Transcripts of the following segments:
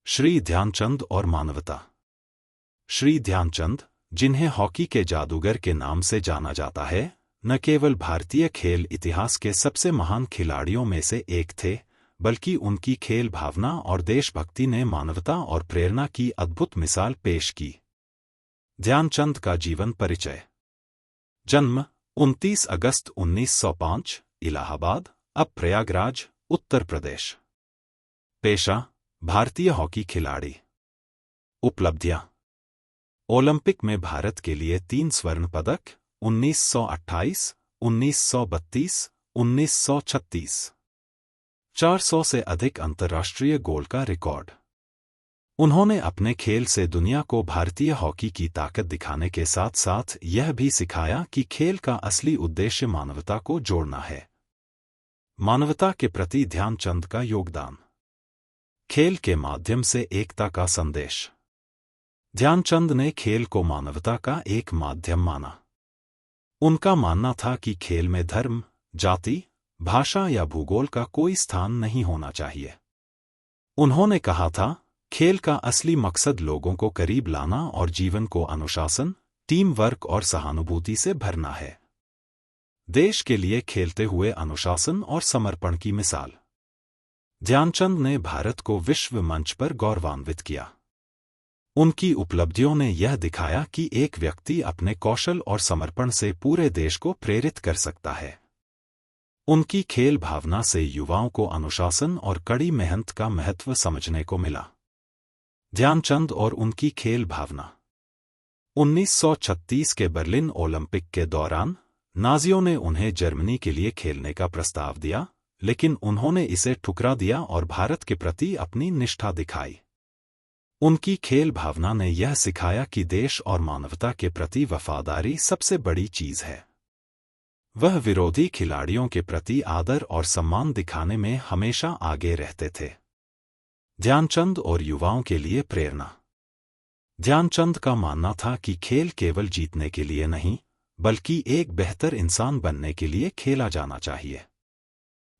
श्री ध्यानचंद और मानवता। श्री ध्यानचंद, जिन्हें हॉकी के जादूगर के नाम से जाना जाता है, न केवल भारतीय खेल इतिहास के सबसे महान खिलाड़ियों में से एक थे, बल्कि उनकी खेल भावना और देशभक्ति ने मानवता और प्रेरणा की अद्भुत मिसाल पेश की। ध्यानचंद का जीवन परिचय। जन्म 29 अगस्त 1905, इलाहाबाद, अब प्रयागराज, उत्तर प्रदेश। पेशा भारतीय हॉकी खिलाड़ी। उपलब्धियां: ओलंपिक में भारत के लिए 3 स्वर्ण पदक 1928, 1932, 1936। 400 से अधिक अंतर्राष्ट्रीय गोल का रिकॉर्ड। उन्होंने अपने खेल से दुनिया को भारतीय हॉकी की ताकत दिखाने के साथ साथ यह भी सिखाया कि खेल का असली उद्देश्य मानवता को जोड़ना है। मानवता के प्रति ध्यानचंद का योगदान। खेल के माध्यम से एकता का संदेश। ध्यानचंद ने खेल को मानवता का एक माध्यम माना। उनका मानना था कि खेल में धर्म, जाति, भाषा या भूगोल का कोई स्थान नहीं होना चाहिए। उन्होंने कहा था, खेल का असली मकसद लोगों को करीब लाना और जीवन को अनुशासन, टीम वर्क और सहानुभूति से भरना है। देश के लिए खेलते हुए अनुशासन और समर्पण की मिसाल। ध्यानचंद ने भारत को विश्व मंच पर गौरवान्वित किया। उनकी उपलब्धियों ने यह दिखाया कि एक व्यक्ति अपने कौशल और समर्पण से पूरे देश को प्रेरित कर सकता है। उनकी खेल भावना से युवाओं को अनुशासन और कड़ी मेहनत का महत्व समझने को मिला। ध्यानचंद और उनकी खेल भावना। 1936 के बर्लिन ओलंपिक के दौरान नाजियों ने उन्हें जर्मनी के लिए खेलने का प्रस्ताव दिया, लेकिन उन्होंने इसे ठुकरा दिया और भारत के प्रति अपनी निष्ठा दिखाई। उनकी खेल भावना ने यह सिखाया कि देश और मानवता के प्रति वफादारी सबसे बड़ी चीज है। वह विरोधी खिलाड़ियों के प्रति आदर और सम्मान दिखाने में हमेशा आगे रहते थे। ध्यानचंद और युवाओं के लिए प्रेरणा। ध्यानचंद का मानना था कि खेल केवल जीतने के लिए नहीं, बल्कि एक बेहतर इंसान बनने के लिए खेला जाना चाहिए।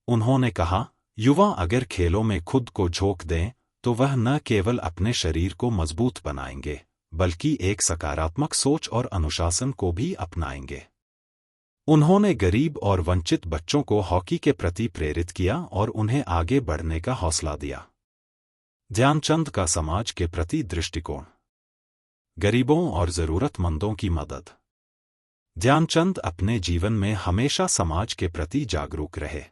उन्होंने कहा, युवा अगर खेलों में खुद को झोंक दें, तो वह न केवल अपने शरीर को मजबूत बनाएंगे, बल्कि एक सकारात्मक सोच और अनुशासन को भी अपनाएंगे। उन्होंने गरीब और वंचित बच्चों को हॉकी के प्रति प्रेरित किया और उन्हें आगे बढ़ने का हौसला दिया। ध्यानचंद का समाज के प्रति दृष्टिकोण। गरीबों और जरूरतमंदों की मदद। ध्यानचंद अपने जीवन में हमेशा समाज के प्रति जागरूक रहे।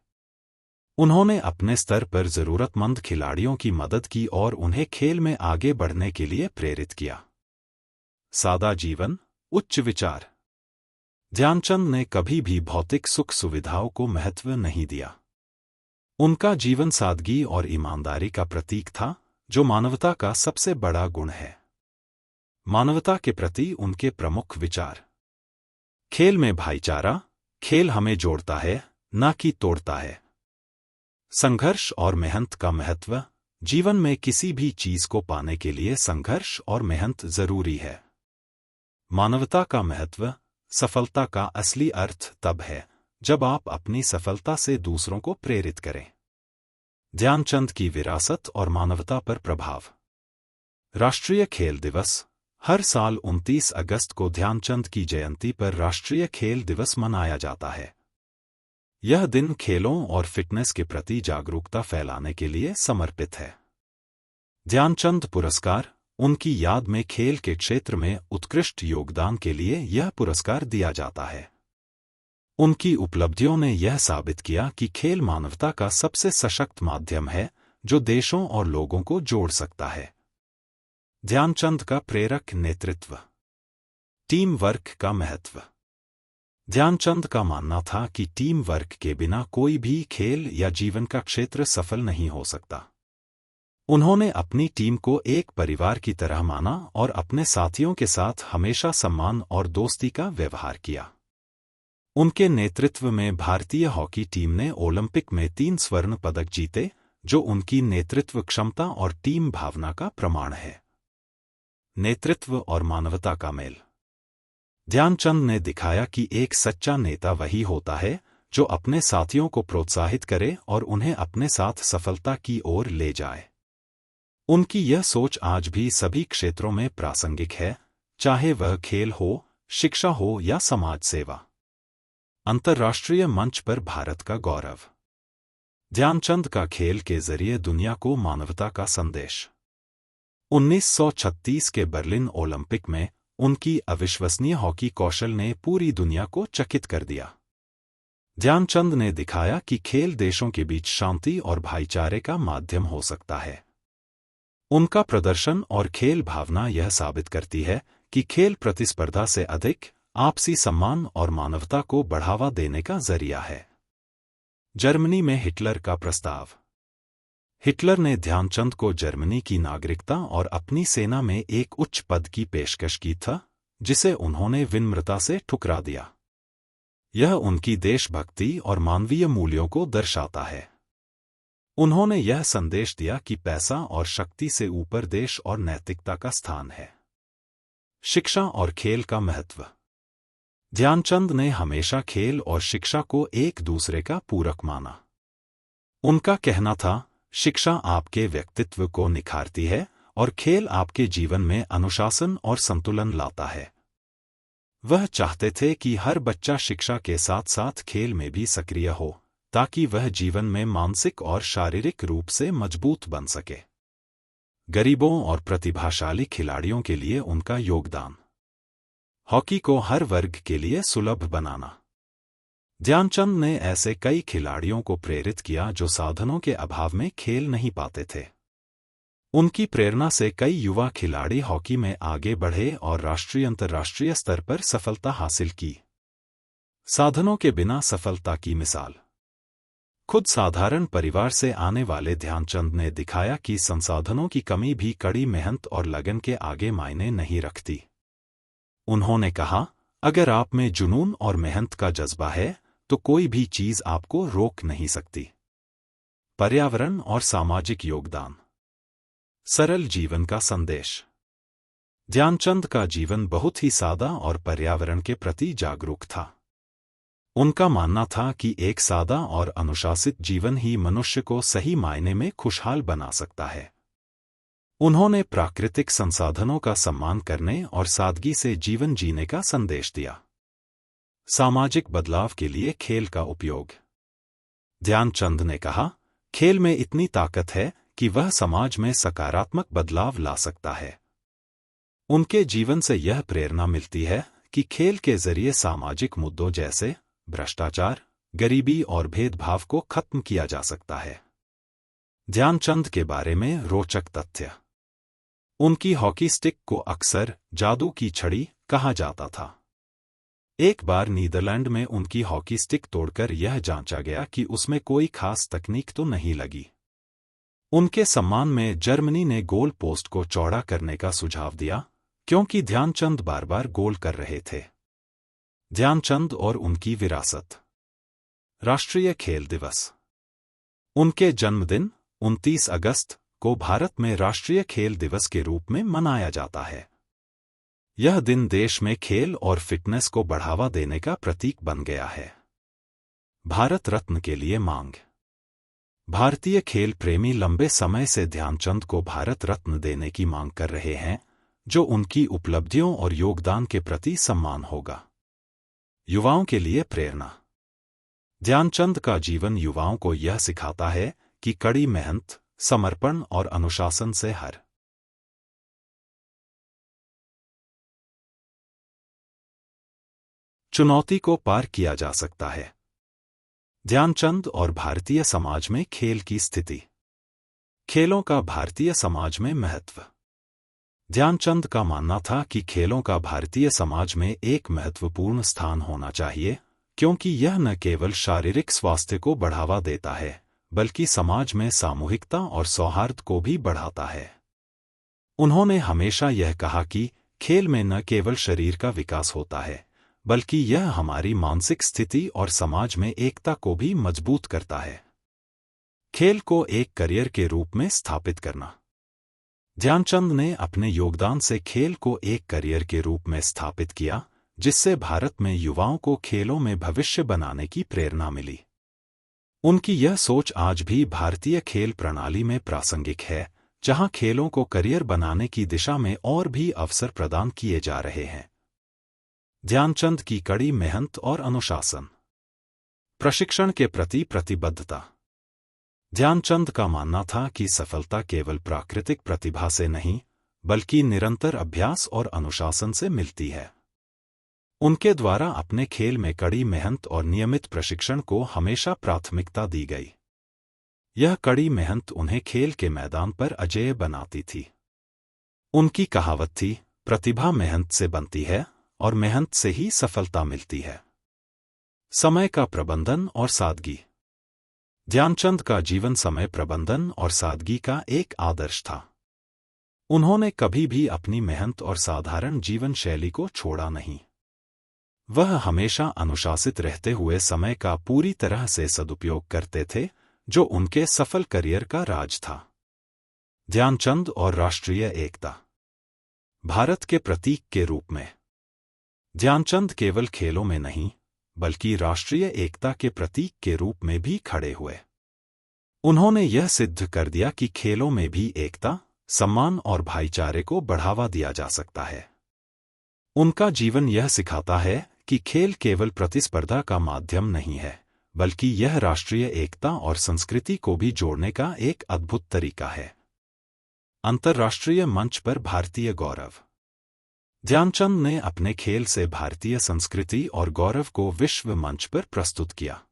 उन्होंने अपने स्तर पर जरूरतमंद खिलाड़ियों की मदद की और उन्हें खेल में आगे बढ़ने के लिए प्रेरित किया। सादा जीवन, उच्च विचार। ध्यानचंद ने कभी भी भौतिक सुख सुविधाओं को महत्व नहीं दिया। उनका जीवन सादगी और ईमानदारी का प्रतीक था, जो मानवता का सबसे बड़ा गुण है। मानवता के प्रति उनके प्रमुख विचार। खेल में भाईचारा। खेल हमें जोड़ता है, न कि तोड़ता है। संघर्ष और मेहनत का महत्व। जीवन में किसी भी चीज को पाने के लिए संघर्ष और मेहनत जरूरी है। मानवता का महत्व। सफलता का असली अर्थ तब है जब आप अपनी सफलता से दूसरों को प्रेरित करें। ध्यानचंद की विरासत और मानवता पर प्रभाव। राष्ट्रीय खेल दिवस। हर साल 29 अगस्त को ध्यानचंद की जयंती पर राष्ट्रीय खेल दिवस मनाया जाता है। यह दिन खेलों और फिटनेस के प्रति जागरूकता फैलाने के लिए समर्पित है। ध्यानचंद पुरस्कार। उनकी याद में खेल के क्षेत्र में उत्कृष्ट योगदान के लिए यह पुरस्कार दिया जाता है। उनकी उपलब्धियों ने यह साबित किया कि खेल मानवता का सबसे सशक्त माध्यम है, जो देशों और लोगों को जोड़ सकता है। ध्यानचंद का प्रेरक नेतृत्व। टीम वर्क का महत्व। ध्यानचंद का मानना था कि टीम वर्क के बिना कोई भी खेल या जीवन का क्षेत्र सफल नहीं हो सकता। उन्होंने अपनी टीम को एक परिवार की तरह माना और अपने साथियों के साथ हमेशा सम्मान और दोस्ती का व्यवहार किया। उनके नेतृत्व में भारतीय हॉकी टीम ने ओलंपिक में 3 स्वर्ण पदक जीते, जो उनकी नेतृत्व क्षमता और टीम भावना का प्रमाण है। नेतृत्व और मानवता का मेल। ध्यानचंद ने दिखाया कि एक सच्चा नेता वही होता है जो अपने साथियों को प्रोत्साहित करे और उन्हें अपने साथ सफलता की ओर ले जाए। उनकी यह सोच आज भी सभी क्षेत्रों में प्रासंगिक है, चाहे वह खेल हो, शिक्षा हो या समाज सेवा। अंतर्राष्ट्रीय मंच पर भारत का गौरव। ध्यानचंद का खेल के जरिए दुनिया को मानवता का संदेश। 1936 के बर्लिन ओलंपिक में उनकी अविश्वसनीय हॉकी कौशल ने पूरी दुनिया को चकित कर दिया। ध्यानचंद ने दिखाया कि खेल देशों के बीच शांति और भाईचारे का माध्यम हो सकता है। उनका प्रदर्शन और खेल भावना यह साबित करती है कि खेल प्रतिस्पर्धा से अधिक आपसी सम्मान और मानवता को बढ़ावा देने का जरिया है। जर्मनी में हिटलर का प्रस्ताव। हिटलर ने ध्यानचंद को जर्मनी की नागरिकता और अपनी सेना में एक उच्च पद की पेशकश की था, जिसे उन्होंने विनम्रता से ठुकरा दिया। यह उनकी देशभक्ति और मानवीय मूल्यों को दर्शाता है। उन्होंने यह संदेश दिया कि पैसा और शक्ति से ऊपर देश और नैतिकता का स्थान है। शिक्षा और खेल का महत्व। ध्यानचंद ने हमेशा खेल और शिक्षा को एक दूसरे का पूरक माना। उनका कहना था, शिक्षा आपके व्यक्तित्व को निखारती है और खेल आपके जीवन में अनुशासन और संतुलन लाता है। वह चाहते थे कि हर बच्चा शिक्षा के साथ साथ खेल में भी सक्रिय हो, ताकि वह जीवन में मानसिक और शारीरिक रूप से मजबूत बन सके। गरीबों और प्रतिभाशाली खिलाड़ियों के लिए उनका योगदान। हॉकी को हर वर्ग के लिए सुलभ बनाना। ध्यानचंद ने ऐसे कई खिलाड़ियों को प्रेरित किया जो साधनों के अभाव में खेल नहीं पाते थे। उनकी प्रेरणा से कई युवा खिलाड़ी हॉकी में आगे बढ़े और राष्ट्रीय अंतर्राष्ट्रीय स्तर पर सफलता हासिल की। साधनों के बिना सफलता की मिसाल। खुद साधारण परिवार से आने वाले ध्यानचंद ने दिखाया कि संसाधनों की कमी भी कड़ी मेहनत और लगन के आगे मायने नहीं रखती। उन्होंने कहा, अगर आप में जुनून और मेहनत का जज्बा है तो कोई भी चीज आपको रोक नहीं सकती। पर्यावरण और सामाजिक योगदान। सरल जीवन का संदेश। ध्यानचंद का जीवन बहुत ही सादा और पर्यावरण के प्रति जागरूक था। उनका मानना था कि एक सादा और अनुशासित जीवन ही मनुष्य को सही मायने में खुशहाल बना सकता है। उन्होंने प्राकृतिक संसाधनों का सम्मान करने और सादगी से जीवन जीने का संदेश दिया। सामाजिक बदलाव के लिए खेल का उपयोग। ध्यानचंद ने कहा, खेल में इतनी ताकत है कि वह समाज में सकारात्मक बदलाव ला सकता है। उनके जीवन से यह प्रेरणा मिलती है कि खेल के जरिए सामाजिक मुद्दों जैसे भ्रष्टाचार, गरीबी और भेदभाव को खत्म किया जा सकता है। ध्यानचंद के बारे में रोचक तथ्य। उनकी हॉकी स्टिक को अक्सर जादू की छड़ी कहा जाता था। एक बार नीदरलैंड में उनकी हॉकी स्टिक तोड़कर यह जांचा गया कि उसमें कोई खास तकनीक तो नहीं लगी। उनके सम्मान में जर्मनी ने गोल पोस्ट को चौड़ा करने का सुझाव दिया, क्योंकि ध्यानचंद बार बार गोल कर रहे थे। ध्यानचंद और उनकी विरासत। राष्ट्रीय खेल दिवस। उनके जन्मदिन 29 अगस्त को भारत में राष्ट्रीय खेल दिवस के रूप में मनाया जाता है। यह दिन देश में खेल और फिटनेस को बढ़ावा देने का प्रतीक बन गया है। भारत रत्न के लिए मांग। भारतीय खेल प्रेमी लंबे समय से ध्यानचंद को भारत रत्न देने की मांग कर रहे हैं, जो उनकी उपलब्धियों और योगदान के प्रति सम्मान होगा। युवाओं के लिए प्रेरणा। ध्यानचंद का जीवन युवाओं को यह सिखाता है कि कड़ी मेहनत, समर्पण और अनुशासन से हर चुनौती को पार किया जा सकता है। ध्यानचंद और भारतीय समाज में खेल की स्थिति। खेलों का भारतीय समाज में महत्व। ध्यानचंद का मानना था कि खेलों का भारतीय समाज में एक महत्वपूर्ण स्थान होना चाहिए, क्योंकि यह न केवल शारीरिक स्वास्थ्य को बढ़ावा देता है, बल्कि समाज में सामूहिकता और सौहार्द को भी बढ़ाता है। उन्होंने हमेशा यह कहा कि खेल में न केवल शरीर का विकास होता है, बल्कि यह हमारी मानसिक स्थिति और समाज में एकता को भी मजबूत करता है। खेल को एक करियर के रूप में स्थापित करना। ध्यानचंद ने अपने योगदान से खेल को एक करियर के रूप में स्थापित किया, जिससे भारत में युवाओं को खेलों में भविष्य बनाने की प्रेरणा मिली। उनकी यह सोच आज भी भारतीय खेल प्रणाली में प्रासंगिक है, जहां खेलों को करियर बनाने की दिशा में और भी अवसर प्रदान किए जा रहे हैं। ध्यानचंद की कड़ी मेहनत और अनुशासन। प्रशिक्षण के प्रति प्रतिबद्धता। ध्यानचंद का मानना था कि सफलता केवल प्राकृतिक प्रतिभा से नहीं, बल्कि निरंतर अभ्यास और अनुशासन से मिलती है। उनके द्वारा अपने खेल में कड़ी मेहनत और नियमित प्रशिक्षण को हमेशा प्राथमिकता दी गई। यह कड़ी मेहनत उन्हें खेल के मैदान पर अजेय बनाती थी। उनकी कहावत थी, प्रतिभा मेहनत से बनती है और मेहनत से ही सफलता मिलती है। समय का प्रबंधन और सादगी। ध्यानचंद का जीवन समय प्रबंधन और सादगी का एक आदर्श था। उन्होंने कभी भी अपनी मेहनत और साधारण जीवन शैली को छोड़ा नहीं। वह हमेशा अनुशासित रहते हुए समय का पूरी तरह से सदुपयोग करते थे, जो उनके सफल करियर का राज था। ध्यानचंद और राष्ट्रीय एकता। भारत के प्रतीक के रूप में ध्यानचंद केवल खेलों में नहीं, बल्कि राष्ट्रीय एकता के प्रतीक के रूप में भी खड़े हुए। उन्होंने यह सिद्ध कर दिया कि खेलों में भी एकता, सम्मान और भाईचारे को बढ़ावा दिया जा सकता है। उनका जीवन यह सिखाता है कि खेल केवल प्रतिस्पर्धा का माध्यम नहीं है, बल्कि यह राष्ट्रीय एकता और संस्कृति को भी जोड़ने का एक अद्भुत तरीका है। अंतर्राष्ट्रीय मंच पर भारतीय गौरव। ध्यानचंद ने अपने खेल से भारतीय संस्कृति और गौरव को विश्व मंच पर प्रस्तुत किया।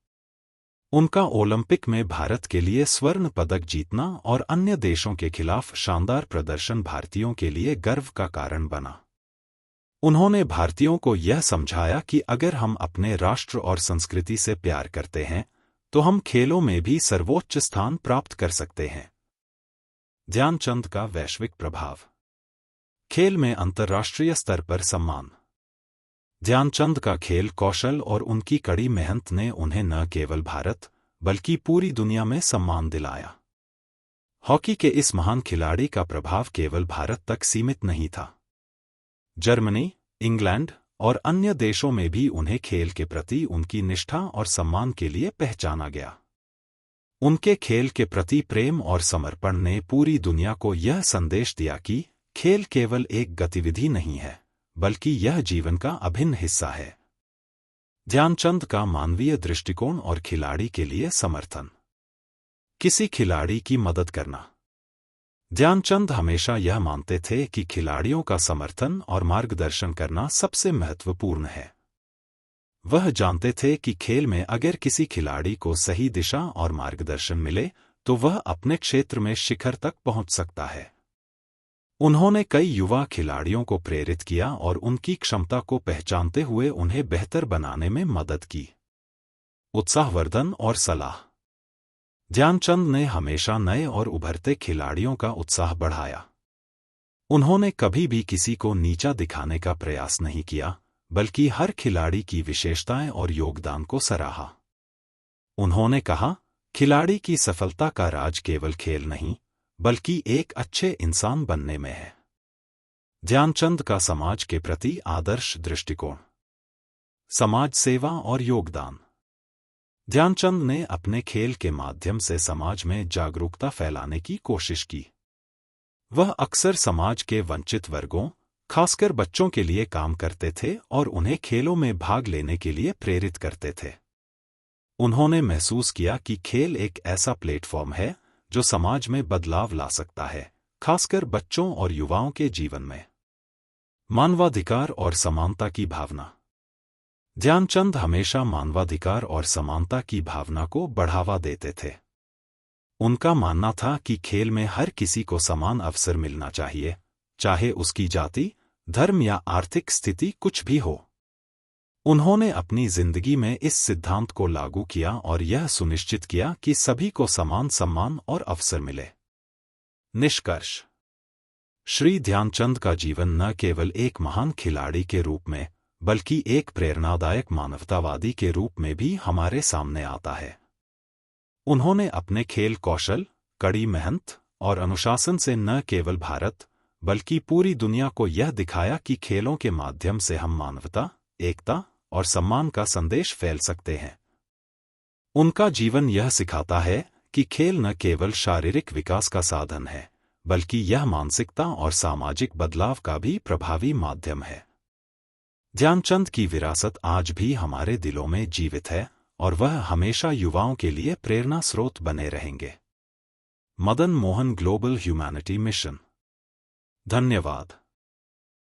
उनका ओलंपिक में भारत के लिए स्वर्ण पदक जीतना और अन्य देशों के खिलाफ शानदार प्रदर्शन भारतीयों के लिए गर्व का कारण बना। उन्होंने भारतीयों को यह समझाया कि अगर हम अपने राष्ट्र और संस्कृति से प्यार करते हैं, तो हम खेलों में भी सर्वोच्च स्थान प्राप्त कर सकते हैं। ध्यानचंद का वैश्विक प्रभाव। खेल में अंतर्राष्ट्रीय स्तर पर सम्मान। ध्यानचंद का खेल कौशल और उनकी कड़ी मेहनत ने उन्हें न केवल भारत, बल्कि पूरी दुनिया में सम्मान दिलाया। हॉकी के इस महान खिलाड़ी का प्रभाव केवल भारत तक सीमित नहीं था। जर्मनी, इंग्लैंड और अन्य देशों में भी उन्हें खेल के प्रति उनकी निष्ठा और सम्मान के लिए पहचाना गया। उनके खेल के प्रति प्रेम और समर्पण ने पूरी दुनिया को यह संदेश दिया कि खेल केवल एक गतिविधि नहीं है, बल्कि यह जीवन का अभिन्न हिस्सा है। ध्यानचंद का मानवीय दृष्टिकोण और खिलाड़ी के लिए समर्थन। किसी खिलाड़ी की मदद करना। ध्यानचंद हमेशा यह मानते थे कि खिलाड़ियों का समर्थन और मार्गदर्शन करना सबसे महत्वपूर्ण है। वह जानते थे कि खेल में अगर किसी खिलाड़ी को सही दिशा और मार्गदर्शन मिले, तो वह अपने क्षेत्र में शिखर तक पहुंच सकता है। उन्होंने कई युवा खिलाड़ियों को प्रेरित किया और उनकी क्षमता को पहचानते हुए उन्हें बेहतर बनाने में मदद की। उत्साहवर्धन और सलाह। ध्यानचंद ने हमेशा नए और उभरते खिलाड़ियों का उत्साह बढ़ाया। उन्होंने कभी भी किसी को नीचा दिखाने का प्रयास नहीं किया, बल्कि हर खिलाड़ी की विशेषताएं और योगदान को सराहा। उन्होंने कहा, खिलाड़ी की सफलता का राज केवल खेल नहीं, बल्कि एक अच्छे इंसान बनने में है। ध्यानचंद का समाज के प्रति आदर्श दृष्टिकोण। समाज सेवा और योगदान। ध्यानचंद ने अपने खेल के माध्यम से समाज में जागरूकता फैलाने की कोशिश की। वह अक्सर समाज के वंचित वर्गों, खासकर बच्चों के लिए काम करते थे और उन्हें खेलों में भाग लेने के लिए प्रेरित करते थे। उन्होंने महसूस किया कि खेल एक ऐसा प्लेटफॉर्म है जो समाज में बदलाव ला सकता है, खासकर बच्चों और युवाओं के जीवन में। मानवाधिकार और समानता की भावना। ध्यानचंद हमेशा मानवाधिकार और समानता की भावना को बढ़ावा देते थे। उनका मानना था कि खेल में हर किसी को समान अवसर मिलना चाहिए, चाहे उसकी जाति, धर्म या आर्थिक स्थिति कुछ भी हो। उन्होंने अपनी जिंदगी में इस सिद्धांत को लागू किया और यह सुनिश्चित किया कि सभी को समान सम्मान और अवसर मिले। निष्कर्ष। श्री ध्यानचंद का जीवन न केवल एक महान खिलाड़ी के रूप में, बल्कि एक प्रेरणादायक मानवतावादी के रूप में भी हमारे सामने आता है। उन्होंने अपने खेल कौशल, कड़ी मेहनत और अनुशासन से न केवल भारत, बल्कि पूरी दुनिया को यह दिखाया कि खेलों के माध्यम से हम मानवता, एकता और सम्मान का संदेश फैल सकते हैं। उनका जीवन यह सिखाता है कि खेल न केवल शारीरिक विकास का साधन है, बल्कि यह मानसिकता और सामाजिक बदलाव का भी प्रभावी माध्यम है। ध्यानचंद की विरासत आज भी हमारे दिलों में जीवित है और वह हमेशा युवाओं के लिए प्रेरणा स्रोत बने रहेंगे। Madan Mohan global humanity mission. धन्यवाद।